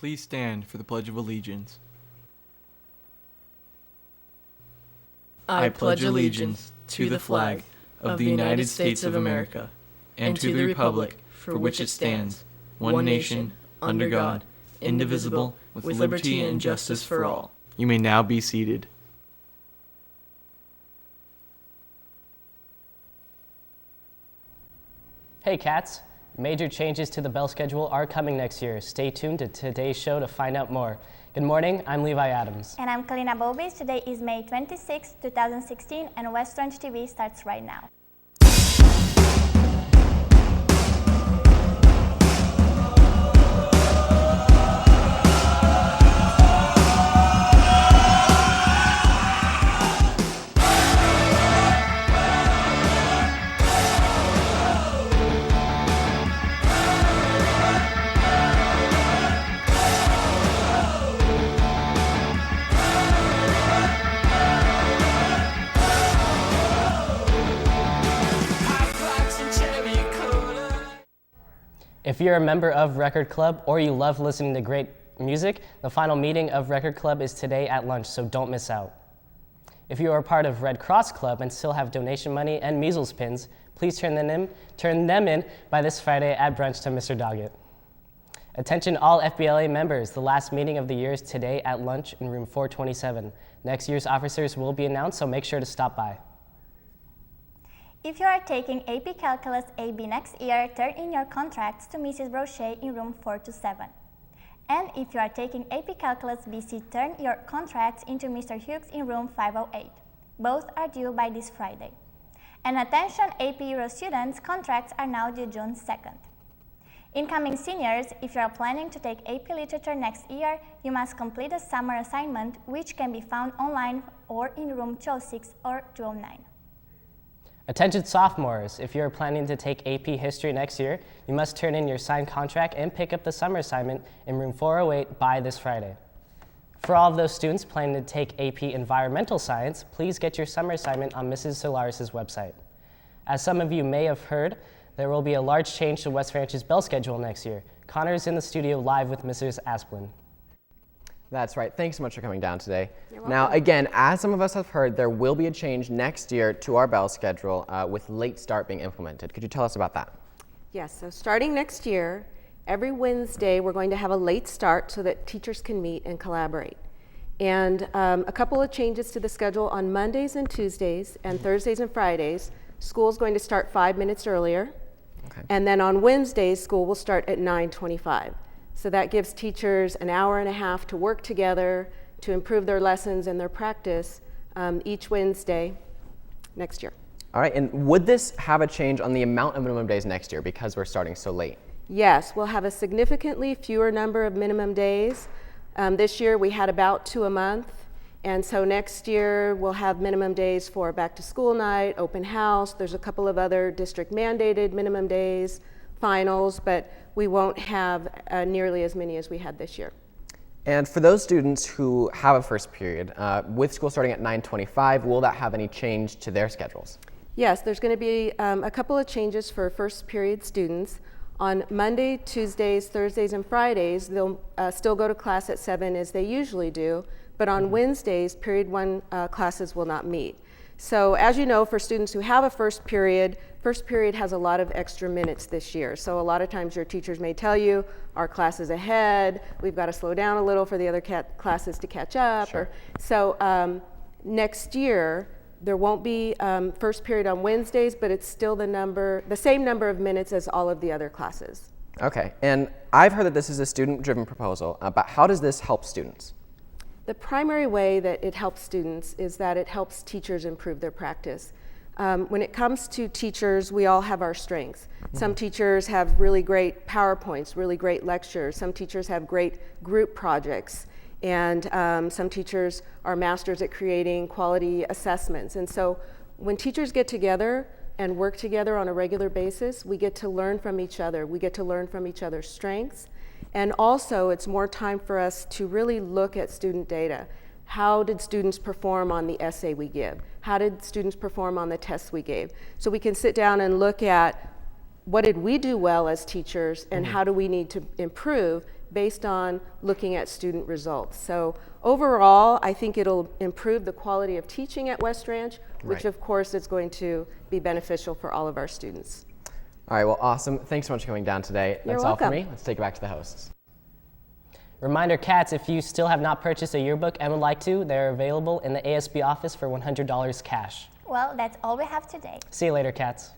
Please stand for the Pledge of Allegiance. I pledge allegiance to the flag of the United States of America and to the republic for which it stands, one nation, under God, indivisible, with liberty and justice for all. You may now be seated. Hey cats! Major changes to the bell schedule are coming next year. Stay tuned to today's show to find out more. Good morning, I'm Levi Adams. And I'm Calina. Today is May 26, 2016, and West Orange TV starts right now. If you're a member of Record Club or you love listening to great music, the final meeting of Record Club is today at lunch, so don't miss out. If you are part of Red Cross Club and still have donation money and measles pins, please turn them in by this Friday at brunch to Mr. Doggett. Attention all FBLA members, the last meeting of the year is today at lunch in room 427. Next year's officers will be announced, so make sure to stop by. If you are taking AP Calculus AB next year, turn in your contracts to Mrs. Brochet in room 427. And if you are taking AP Calculus BC, turn your contracts into Mr. Hughes in room 508. Both are due by this Friday. And attention AP Euro students, contracts are now due June 2nd. Incoming seniors, if you are planning to take AP Literature next year, you must complete a summer assignment, which can be found online or in room 206 or 209. Attention sophomores, if you're planning to take AP History next year, you must turn in your signed contract and pick up the summer assignment in room 408 by this Friday. For all of those students planning to take AP Environmental Science, please get your summer assignment on Mrs. Solaris' website. As some of you may have heard, there will be a large change to West Ranch's bell schedule next year. Connor is in the studio live with Mrs. Asplund. That's right. Thanks so much for coming down today. Now, again, as some of us have heard, there will be a change next year to our bell schedule with late start being implemented. Could you tell us about that? Yes, so starting next year, every Wednesday we're going to have a late start so that teachers can meet and collaborate. And a couple of changes to the schedule on Mondays and Tuesdays and Thursdays and Fridays. School's going to start 5 minutes earlier. Okay. And then on Wednesdays, school will start at 9:25. So that gives teachers an hour and a half to work together to improve their lessons and their practice each Wednesday next year. All right, and would this have a change on the amount of minimum days next year because we're starting so late? Yes, we'll have a significantly fewer number of minimum days. This year we had about 2 a month, and so next year we'll have minimum days for back to school night, open house. There's a couple of other district mandated minimum days, finals, but we won't have nearly as many as we had this year. And for those students who have a first period, with school starting at 9:25, will that have any change to their schedules? Yes, there's going to be a couple of changes for first period students. On Monday, Tuesdays, Thursdays, and Fridays, they'll still go to class at 7 as they usually do, but on Wednesdays, period 1 classes will not meet. So as you know, for students who have a first period has a lot of extra minutes this year. So a lot of times your teachers may tell you, our class is ahead, we've got to slow down a little for the other classes to catch up. Sure. So next year, there won't be first period on Wednesdays, but it's still the same number of minutes as all of the other classes. Okay, and I've heard that this is a student-driven proposal, but how does this help students? The primary way that it helps students is that it helps teachers improve their practice. When it comes to teachers, we all have our strengths. Some teachers have really great PowerPoints, really great lectures. Some teachers have great group projects. And some teachers are masters at creating quality assessments. And so when teachers get together and work together on a regular basis, we get to learn from each other. We get to learn from each other's strengths. And also, it's more time for us to really look at student data. How did students perform on the essay we give? How did students perform on the tests we gave? So we can sit down and look at what did we do well as teachers and how do we need to improve based on looking at student results. So overall, I think it'll improve the quality of teaching at West Ranch, which Right. of course is going to be beneficial for all of our students. All right, well, awesome. Thanks so much for coming down today. You're That's all for welcome. me. Let's take it back to the hosts. Reminder, cats, if you still have not purchased a yearbook and would like to, they're available in the ASB office for $100 cash. Well, that's all we have today. See you later, cats.